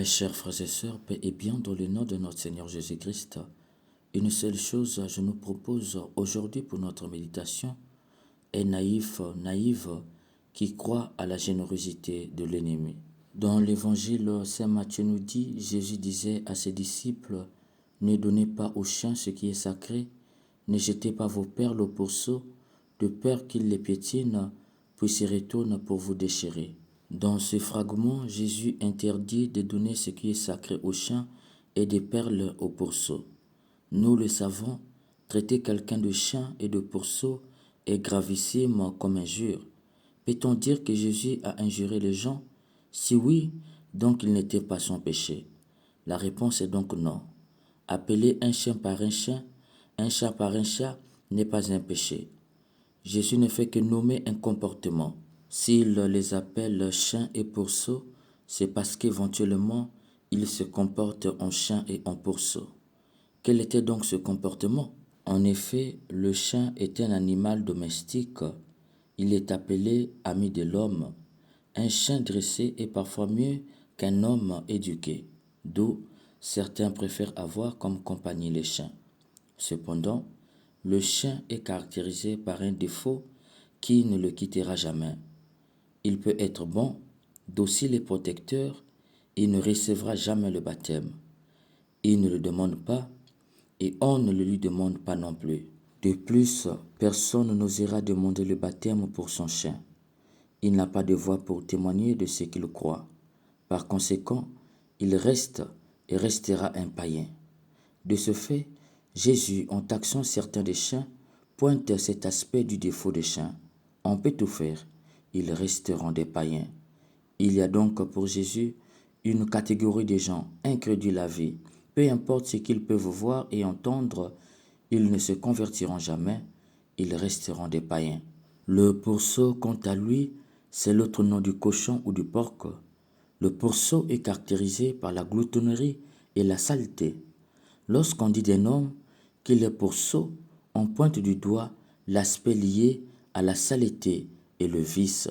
Mes chers frères et sœurs, paix et bien dans le nom de notre Seigneur Jésus-Christ. Une seule chose je nous propose aujourd'hui pour notre méditation est naïve, qui croit à la générosité de l'ennemi. Dans l'évangile, Saint Matthieu nous dit, Jésus disait à ses disciples, ne donnez pas aux chiens ce qui est sacré, ne jetez pas vos perles au pourceau, de peur qu'ils les piétinent, puis se retournent pour vous déchirer. Dans ce fragment, Jésus interdit de donner ce qui est sacré aux chiens et des perles aux pourceaux. Nous le savons, traiter quelqu'un de chien et de pourceau est gravissime comme injure. Peut-on dire que Jésus a injuré les gens? Si oui, donc il n'était pas son péché. La réponse est donc non. Appeler un chien par un chien, un chat par un chat n'est pas un péché. Jésus ne fait que nommer un comportement. S'il les appelle chiens et pourceaux, c'est parce qu'éventuellement, ils se comportent en chien et en pourceau. Quel était donc ce comportement? En effet, le chien est un animal domestique. Il est appelé ami de l'homme. Un chien dressé est parfois mieux qu'un homme éduqué, d'où certains préfèrent avoir comme compagnie les chiens. Cependant, le chien est caractérisé par un défaut qui ne le quittera jamais. Il peut être bon, docile et protecteur, il ne recevra jamais le baptême. Il ne le demande pas et on ne le lui demande pas non plus. De plus, personne n'osera demander le baptême pour son chien. Il n'a pas de voix pour témoigner de ce qu'il croit. Par conséquent, il reste et restera un païen. De ce fait, Jésus, en taxant certains des chiens, pointe cet aspect du défaut des chiens. On peut tout faire, ils resteront des païens. Il y a donc pour Jésus une catégorie de gens incrédules à vie. Peu importe ce qu'ils peuvent voir et entendre, ils ne se convertiront jamais, ils resteront des païens. Le pourceau, quant à lui, c'est l'autre nom du cochon ou du porc. Le pourceau est caractérisé par la gloutonnerie et la saleté. Lorsqu'on dit d'un homme qu'il est pourceau, on pointe du doigt l'aspect lié à la saleté et le vice.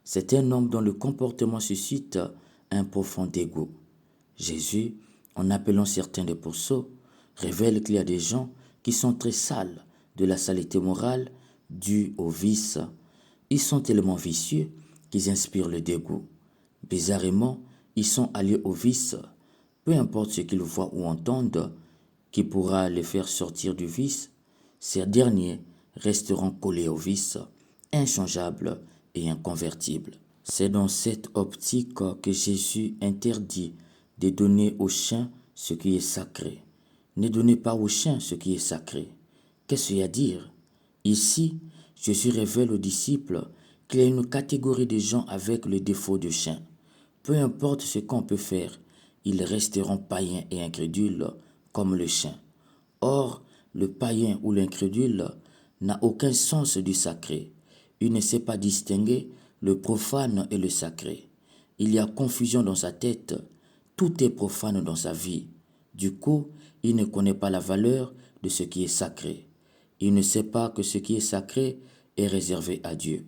C'est un homme dont le comportement suscite un profond dégoût. Jésus, en appelant certains des pourceaux, révèle qu'il y a des gens qui sont très sales de la saleté morale due au vice. Ils sont tellement vicieux qu'ils inspirent le dégoût. Bizarrement, ils sont alliés au vice. Peu importe ce qu'ils voient ou entendent, qui pourra les faire sortir du vice, ces derniers resteront collés au vice, inchangeables et inconvertibles. C'est dans cette optique que Jésus interdit de donner aux chiens ce qui est sacré. Ne donnez pas aux chiens ce qui est sacré. Qu'est-ce qu'il y a à dire? Ici, Jésus révèle aux disciples qu'il y a une catégorie de gens avec le défaut de chien. Peu importe ce qu'on peut faire, ils resteront païens et incrédules comme le chien. Or, le païen ou l'incrédule n'a aucun sens du sacré. Il ne sait pas distinguer le profane et le sacré. Il y a confusion dans sa tête. Tout est profane dans sa vie. Du coup, il ne connaît pas la valeur de ce qui est sacré. Il ne sait pas que ce qui est sacré est réservé à Dieu.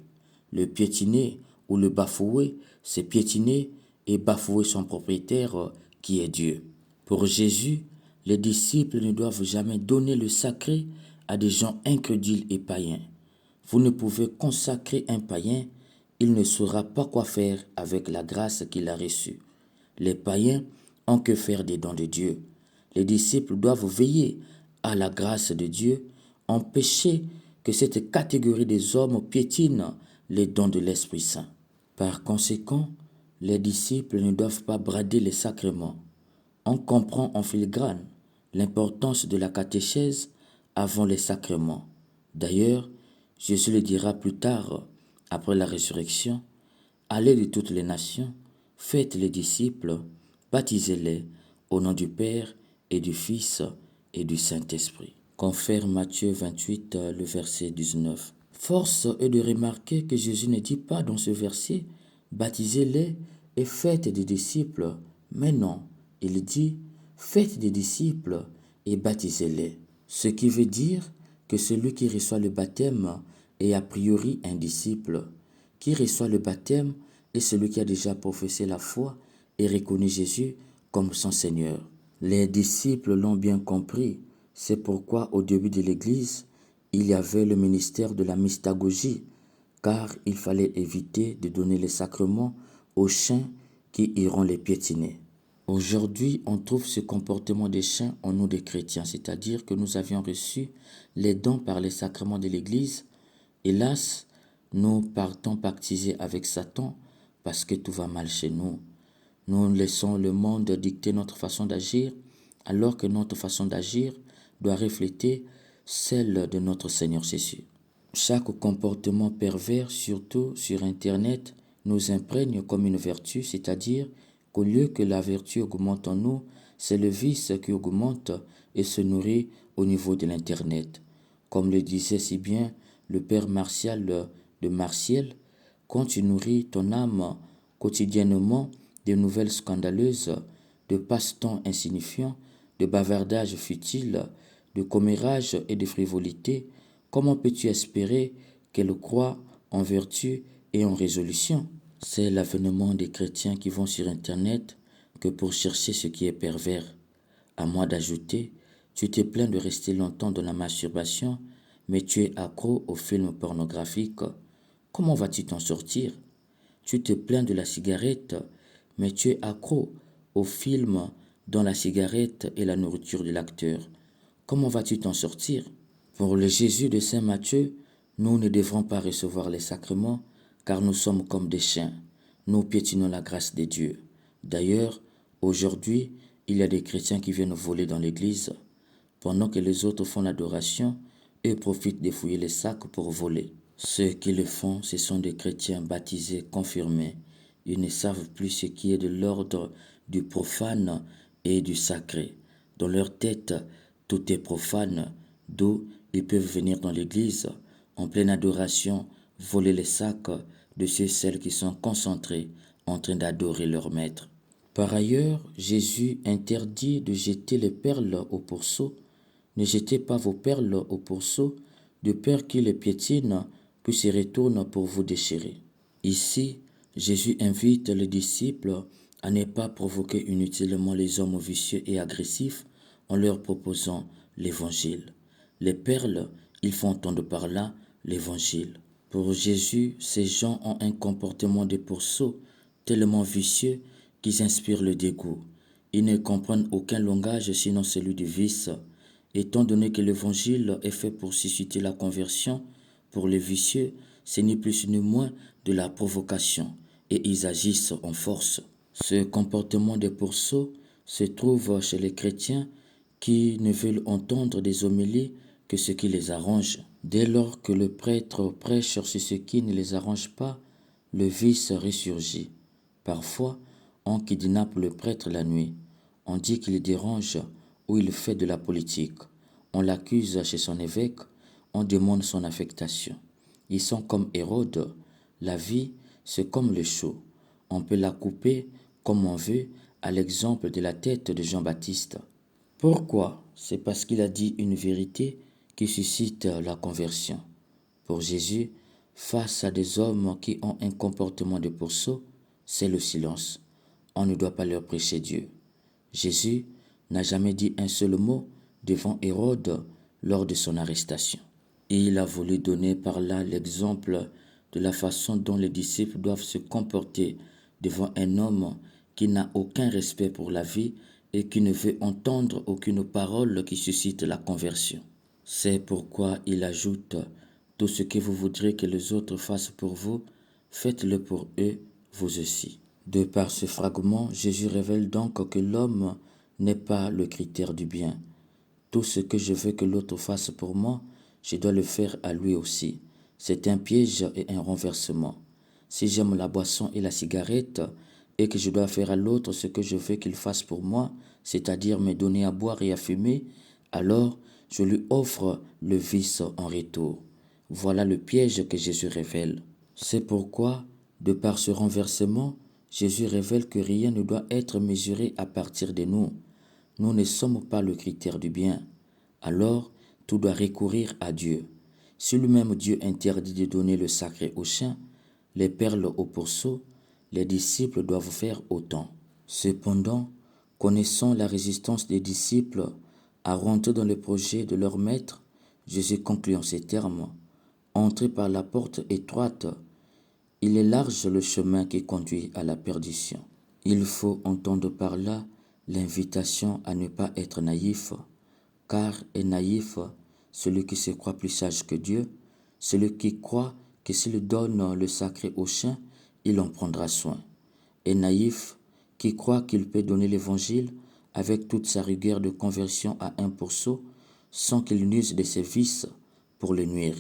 Le piétiner ou le bafouer, c'est piétiner et bafouer son propriétaire qui est Dieu. Pour Jésus, les disciples ne doivent jamais donner le sacré à des gens incrédules et païens. Vous ne pouvez consacrer un païen, il ne saura pas quoi faire avec la grâce qu'il a reçue. Les païens ont que faire des dons de Dieu. Les disciples doivent veiller à la grâce de Dieu, empêcher que cette catégorie des hommes piétine les dons de l'Esprit Saint. Par conséquent, les disciples ne doivent pas brader les sacrements. On comprend en filigrane l'importance de la catéchèse avant les sacrements. D'ailleurs, Jésus le dira plus tard, après la résurrection, « Allez de toutes les nations, faites les disciples, baptisez-les au nom du Père et du Fils et du Saint-Esprit. » Confère Matthieu 28, le verset 19. Force est de remarquer que Jésus ne dit pas dans ce verset « Baptisez-les et faites des disciples », mais non, il dit « Faites des disciples et baptisez-les ». Ce qui veut dire que celui qui reçoit le baptême est a priori un disciple. Qui reçoit le baptême est celui qui a déjà professé la foi et reconnu Jésus comme son Seigneur. Les disciples l'ont bien compris. C'est pourquoi au début de l'Église, il y avait le ministère de la mystagogie, car il fallait éviter de donner les sacrements aux chiens qui iront les piétiner. Aujourd'hui, on trouve ce comportement des chiens en nous des chrétiens, c'est-à-dire que nous avions reçu les dons par les sacrements de l'Église. Hélas, nous partons pactiser avec Satan parce que tout va mal chez nous. Nous laissons le monde dicter notre façon d'agir, alors que notre façon d'agir doit refléter celle de notre Seigneur Jésus. Chaque comportement pervers, surtout sur Internet, nous imprègne comme une vertu, c'est-à-dire qu'au lieu que la vertu augmente en nous, c'est le vice qui augmente et se nourrit au niveau de l'Internet. Comme le disait si bien le père Martial de Martial, quand tu nourris ton âme quotidiennement de nouvelles scandaleuses, de passe-temps insignifiants, de bavardages futiles, de commérages et de frivolités, comment peux-tu espérer qu'elle croie en vertu et en résolution? C'est l'avènement des chrétiens qui vont sur Internet que pour chercher ce qui est pervers. À moi d'ajouter, tu te plains de rester longtemps dans la masturbation, mais tu es accro aux films pornographiques. Comment vas-tu t'en sortir? Tu te plains de la cigarette, mais tu es accro aux films dont la cigarette est la nourriture de l'acteur. Comment vas-tu t'en sortir? Pour le Jésus de Saint Matthieu, nous ne devrons pas recevoir les sacrements, car nous sommes comme des chiens. Nous piétinons la grâce de Dieu. D'ailleurs, aujourd'hui, il y a des chrétiens qui viennent voler dans l'église. Pendant que les autres font l'adoration, eux profitent de fouiller les sacs pour voler. Ceux qui le font, ce sont des chrétiens baptisés, confirmés. Ils ne savent plus ce qui est de l'ordre du profane et du sacré. Dans leur tête, tout est profane, d'où ils peuvent venir dans l'église, en pleine adoration, voler les sacs de ceux et celles qui sont concentrés en train d'adorer leur maître. Par ailleurs, Jésus interdit de jeter les perles au pourceau. Ne jetez pas vos perles au pourceau, de peur qu'ils les piétinent, puis se retournent pour vous déchirer. Ici, Jésus invite les disciples à ne pas provoquer inutilement les hommes vicieux et agressifs en leur proposant l'évangile. Les perles, ils font entendre par là l'évangile. Pour Jésus, ces gens ont un comportement de pourceau tellement vicieux qu'ils inspirent le dégoût. Ils ne comprennent aucun langage sinon celui du vice. Étant donné que l'évangile est fait pour susciter la conversion, pour les vicieux, ce n'est plus ni moins de la provocation, et ils agissent en force. Ce comportement de pourceau se trouve chez les chrétiens qui ne veulent entendre des homélies que ce qui les arrange. Dès lors que le prêtre prêche sur ce qui ne les arrange pas, le vice ressurgit. Parfois, on kidnappe le prêtre la nuit. On dit qu'il dérange ou il fait de la politique. On l'accuse chez son évêque, on demande son affectation. Ils sont comme Hérode. La vie, c'est comme le chou. On peut la couper comme on veut, à l'exemple de la tête de Jean-Baptiste. Pourquoi? C'est parce qu'il a dit une vérité qui suscite la conversion. Pour Jésus, face à des hommes qui ont un comportement de pourceau, c'est le silence. On ne doit pas leur prêcher Dieu. Jésus n'a jamais dit un seul mot devant Hérode lors de son arrestation. Et il a voulu donner par là l'exemple de la façon dont les disciples doivent se comporter devant un homme qui n'a aucun respect pour la vie et qui ne veut entendre aucune parole qui suscite la conversion. C'est pourquoi il ajoute « Tout ce que vous voudrez que les autres fassent pour vous, faites-le pour eux, vous aussi ». De par ce fragment, Jésus révèle donc que l'homme n'est pas le critère du bien. Tout ce que je veux que l'autre fasse pour moi, je dois le faire à lui aussi. C'est un piège et un renversement. Si j'aime la boisson et la cigarette, et que je dois faire à l'autre ce que je veux qu'il fasse pour moi, c'est-à-dire me donner à boire et à fumer, alors je lui offre le vice en retour. Voilà le piège que Jésus révèle. C'est pourquoi, de par ce renversement, Jésus révèle que rien ne doit être mesuré à partir de nous. Nous ne sommes pas le critère du bien. Alors, tout doit recourir à Dieu. Si lui-même Dieu interdit de donner le sacré aux chiens, les perles aux pourceaux, les disciples doivent faire autant. Cependant, Connaissant la résistance des disciples à rentrer dans le projet de leur maître, Jésus conclut en ces termes: entrez par la porte étroite, il est large le chemin qui conduit à la perdition. Il faut entendre par là l'invitation à ne pas être naïf, car est naïf celui qui se croit plus sage que Dieu, celui qui croit que s'il donne le sacré au chien, il en prendra soin. Est naïf qui croit qu'il peut donner l'évangile avec toute sa rigueur de conversion à un pourceau sans qu'il n'use de ses vices pour le nuire.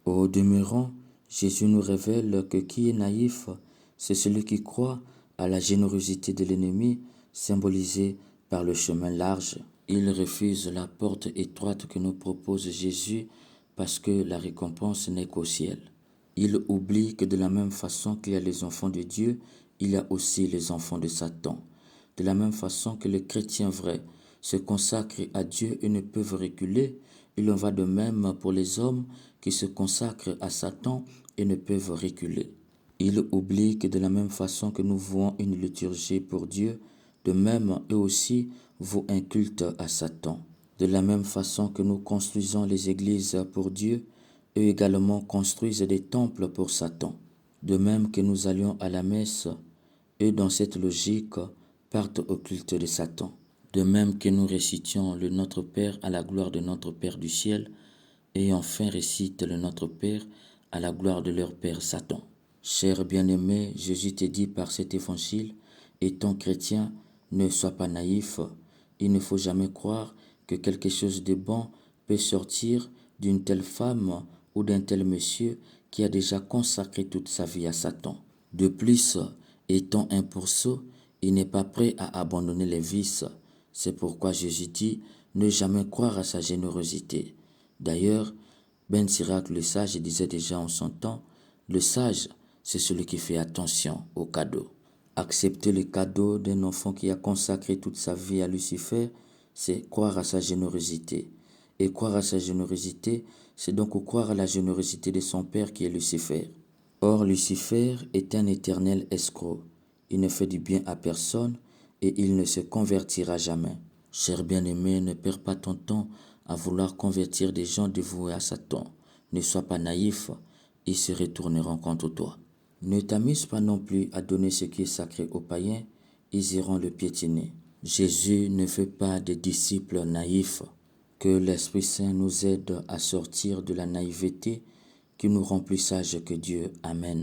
Au demeurant, Jésus nous révèle que qui est naïf, c'est celui qui croit à la générosité de l'ennemi symbolisée par le chemin large. Il refuse la porte étroite que nous propose Jésus parce que la récompense n'est qu'au ciel. Il oublie que de la même façon qu'il y a les enfants de Dieu, il y a aussi les enfants de Satan. De la même façon que les chrétiens vrais se consacrent à Dieu et ne peuvent reculer, il en va de même pour les hommes qui se consacrent à Satan et ne peuvent reculer. Il oublie que de la même façon que nous vouons une liturgie pour Dieu, de même eux aussi vouent un culte à Satan. De la même façon que nous construisons les églises pour Dieu, eux également construisent des temples pour Satan. De même que nous allions à la messe, eux dans cette logique partent au culte de Satan. De même que nous récitions le Notre Père à la gloire de notre Père du ciel, et enfin récitent le Notre Père à la gloire de leur Père Satan. Cher bien-aimé, Jésus te dit par cet évangile, étant chrétien, ne sois pas naïf. Il ne faut jamais croire que quelque chose de bon peut sortir d'une telle femme ou d'un tel monsieur qui a déjà consacré toute sa vie à Satan. De plus, étant un pourceau, il n'est pas prêt à abandonner les vices. C'est pourquoi Jésus dit ne jamais croire à sa générosité. D'ailleurs, Ben Sirac le sage disait déjà en son temps, le sage, c'est celui qui fait attention aux cadeaux. Accepter le cadeau d'un enfant qui a consacré toute sa vie à Lucifer, c'est croire à sa générosité. Et croire à sa générosité, c'est donc croire à la générosité de son père qui est Lucifer. Or, Lucifer est un éternel escroc. Il ne fait du bien à personne et il ne se convertira jamais. Cher bien-aimé, ne perds pas ton temps à vouloir convertir des gens dévoués à Satan. Ne sois pas naïf, ils se retourneront contre toi. Ne t'amuse pas non plus à donner ce qui est sacré aux païens, ils iront le piétiner. Jésus ne veut pas des disciples naïfs. Que l'Esprit Saint nous aide à sortir de la naïveté qui nous rend plus sages que Dieu. Amen.